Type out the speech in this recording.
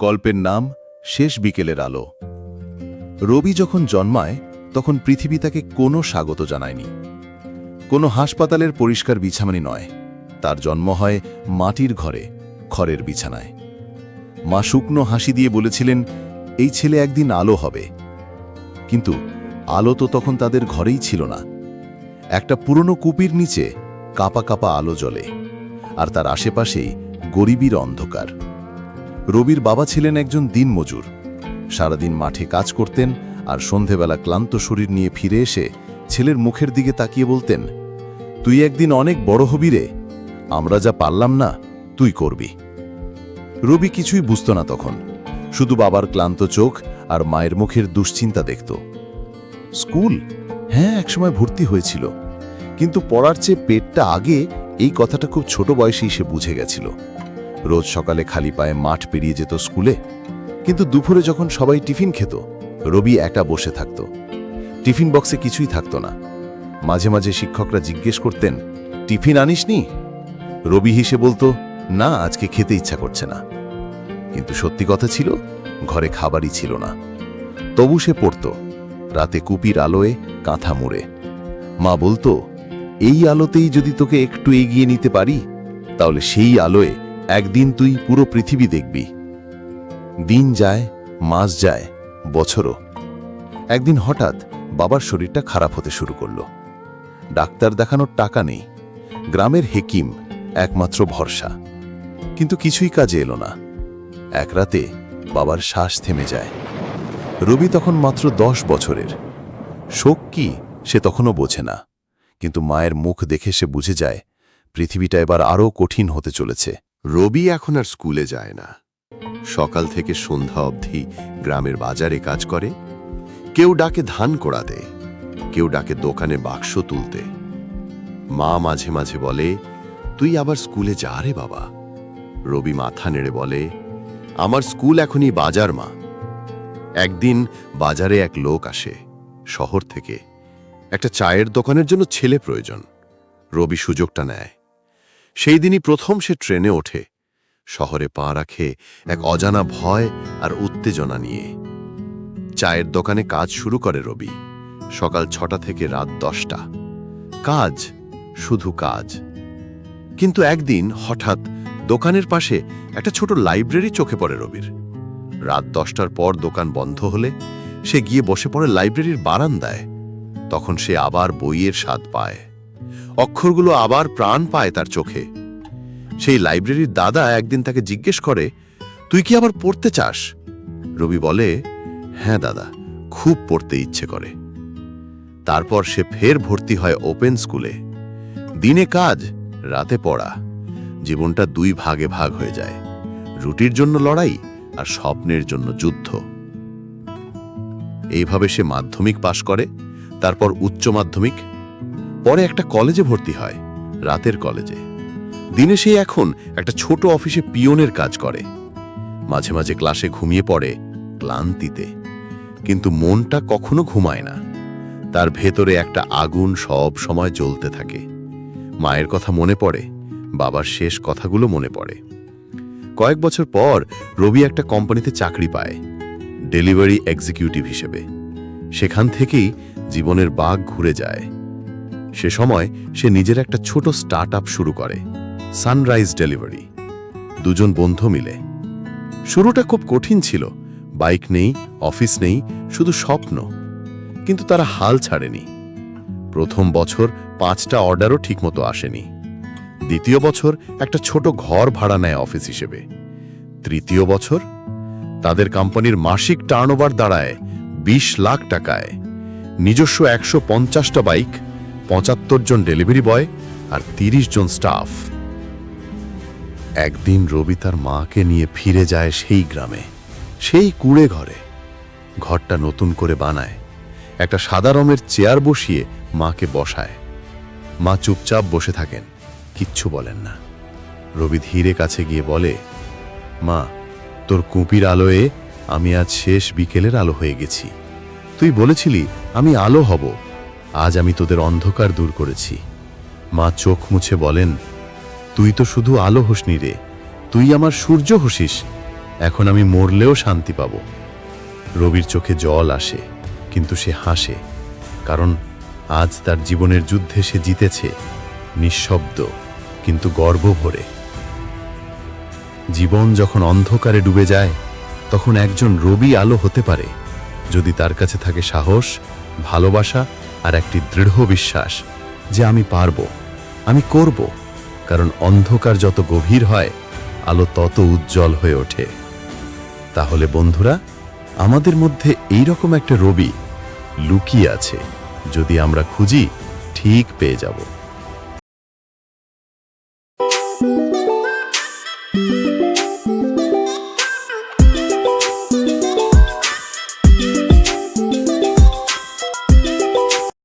গল্পের নাম শেষ বিকেলের আলো। রবি যখন জন্মায় তখন পৃথিবী তাকে কোনো স্বাগত জানায়নি। কোনো হাসপাতালের পরিষ্কার বিছানানি নয়, তার জন্ম হয় মাটির ঘরে, খড়ের বিছানায়। মা শুকনো হাসি দিয়ে বলেছিলেন, এই ছেলে একদিন আলো হবে। কিন্তু আলো তো তখন তাদের ঘরেই ছিল না। একটা পুরনো কুপির নিচে কাপা কাপা আলো জ্বলে, আর তার আশেপাশেই গরিবীর অন্ধকার। রবির বাবা ছিলেন একজন দিনমজুর। সারাদিন মাঠে কাজ করতেন আর সন্ধেবেলা ক্লান্ত শরীর নিয়ে ফিরে এসে ছেলের মুখের দিকে তাকিয়ে বলতেন, তুই একদিন অনেক বড় হবি রে, আমরা যা পারলাম না তুই করবি। রবি কিছুই বুঝত না তখন, শুধু বাবার ক্লান্ত চোখ আর মায়ের মুখের দুশ্চিন্তা দেখত। স্কুল, হ্যাঁ, একসময় ভর্তি হয়েছিল, কিন্তু পড়ার চেয়ে পেটটা আগে, এই কথাটা খুব ছোট বয়সেই সে বুঝে গেছিল। রোজ সকালে খালি পায়ে মাঠ পেরিয়ে যেত স্কুলে, কিন্তু দুপুরে যখন সবাই টিফিন খেত রবি একা বসে থাকত। টিফিন বক্সে কিছুই থাকত না। মাঝে মাঝে শিক্ষকরা জিজ্ঞেস করতেন, টিফিন আনিসনি? রবি হেসে বলতো, না, আজকে খেতে ইচ্ছা করছে না। কিন্তু সত্যি কথা ছিল, ঘরে খাবারই ছিল না। তবু সে পড়ত, রাতে কুপির আলোয় কাঁথা মুড়ে। মা বলতো, এই আলোতেই যদি তোকে একটু এগিয়ে নিতে পারি, তাহলে সেই আলোয় একদিন তুই পুরো পৃথিবী দেখবি। দিন যায়, মাস যায়, বছরও। একদিন হঠাৎ বাবার শরীরটা খারাপ হতে শুরু করল। ডাক্তার দেখানোর টাকা নেই, গ্রামের হেকিম একমাত্র ভরসা, কিন্তু কিছুই কাজে এলো না। এক রাতে বাবার শ্বাস থেমে যায়। রবি তখন মাত্র 10 বছরের। শোক কি সে তখনও বোঝে না, কিন্তু মায়ের মুখ দেখে সে বুঝে যায় পৃথিবীটা এবার আরও কঠিন হতে চলেছে। রবি এখন আর স্কুলে যায় না। সকাল থেকে সন্ধ্যা অবধি গ্রামের বাজারে কাজ করে। কেউ ডাকে ধান কোড়াতে, কেউ ডাকে দোকানে বাক্স তুলতে। মা মাঝে মাঝে বলে, তুই আবার স্কুলে যা রে বাবা। রবি মাথা নেড়ে বলে, আমার স্কুল এখনই বাজার মা। একদিন বাজারে এক লোক আসে শহর থেকে। একটা চায়ের দোকানের জন্য ছেলে প্রয়োজন। রবি সুযোগটা নেয়। সেই দিনই প্রথম সে ট্রেনে ওঠে। শহরে পা রাখে এক অজানা ভয় আর উত্তেজনা নিয়ে। চায়ের দোকানে কাজ শুরু করে রবি। সকাল 6টা থেকে রাত 10টা। কাজ, শুধু কাজ। কিন্তু একদিন হঠাৎ দোকানের পাশে একটা ছোট লাইব্রেরি চোখে পড়ে রবির। রাত 10টার পর দোকান বন্ধ হলে সে গিয়ে বসে পড়ে লাইব্রেরির বারান্দায়। তখন সে আবার বইয়ের স্বাদ পায়। অক্ষরগুলো আবার প্রাণ পায় তার চোখে। সেই লাইব্রেরির দাদা একদিন তাকে জিজ্ঞেস করে, তুই কি আবার পড়তে চাস? রবি বলে, হ্যাঁ দাদা, খুব পড়তে ইচ্ছে করে। তারপর সে ফের ভর্তি হয় ওপেন স্কুলে। দিনে কাজ, রাতে পড়া। জীবনটা 2 ভাগে ভাগ হয়ে যায়, রুটির জন্য লড়াই আর স্বপ্নের জন্য যুদ্ধ। এইভাবে সে মাধ্যমিক পাশ করে, তারপর উচ্চ মাধ্যমিক, পরে একটা কলেজে ভর্তি হয়, রাতের কলেজে। দিনে সে এখন একটা ছোট অফিসে পিয়নের কাজ করে। মাঝে মাঝে ক্লাসে ঘুমিয়ে পড়ে ক্লান্তিতে, কিন্তু মনটা কখনো ঘুমায় না। তার ভেতরে একটা আগুন সব সময় জ্বলতে থাকে। মায়ের কথা মনে পড়ে, বাবার শেষ কথাগুলো মনে পড়ে। কয়েক বছর পর রবি একটা কোম্পানিতে চাকরি পায়, ডেলিভারি এক্সিকিউটিভ হিসেবে। সেখান থেকেই জীবনের বাগ ঘুরে যায়। সে সময় সে নিজের একটা ছোট স্টার্টআপ শুরু করে, সানরাইজ ডেলিভারি। দুজন বন্ধু মিলে। শুরুটা খুব কঠিন ছিল। বাইক নেই, অফিস নেই, শুধু স্বপ্ন। কিন্তু তারা হাল ছাড়েনি। প্রথম বছর 5টা অর্ডারও ঠিকমতো আসেনি। দ্বিতীয় বছর একটা ছোট ঘর ভাড়া নেয় অফিস হিসেবে। তৃতীয় বছর তাদের কোম্পানির মাসিক টার্নওভার দাঁড়ায় 20 লাখ টাকায়। নিজস্ব 150টা বাইক, 75 জন ডেলিভারি বয় আর 30 জন স্টাফ। একদিন রবি তার মাকে নিয়ে ফিরে যায় সেই গ্রামে, সেই কুড়ে ঘরে। ঘরটা নতুন করে বানায়, একটা সাদা রঙের চেয়ার বসিয়ে মাকে বসায়। মা চুপচাপ বসে থাকেন, কিচ্ছু বলেন না। রবি ধীরে কাছে গিয়ে বলে, মা, তোর কুপির আলোয় আমি আজ শেষ বিকেলের আলো হয়ে গেছি। তুই বলেছিলি আমি আলো হব, আজ আমি তোদের অন্ধকার দূর করেছি। মা চোখ মুছে বলেন, তুই তো শুধু আলো হোসনি রে, তুই আমার সূর্য হোসিস। এখন আমি মরলেও শান্তি পাব। রবির চোখে জল আসে, কিন্তু সে হাসে, কারণ আজ তার জীবনের যুদ্ধে সে জিতেছে, নিঃশব্দ কিন্তু গর্ব ভরে। জীবন যখন অন্ধকারে ডুবে যায়, তখন একজন রবি আলো হতে পারে, যদি তার কাছে থাকে সাহস, ভালোবাসা আর একটি দৃঢ় বিশ্বাস যে আমি পারব, আমি করব, কারণ অন্ধকার যত গভীর হয়, আলো তত উজ্জ্বল হয়ে ওঠে। তাহলে বন্ধুরা, আমাদের মধ্যে এইরকম একটা রবি লুকিয়ে আছে, যদি আমরা খুঁজি, ঠিক পেয়ে যাব।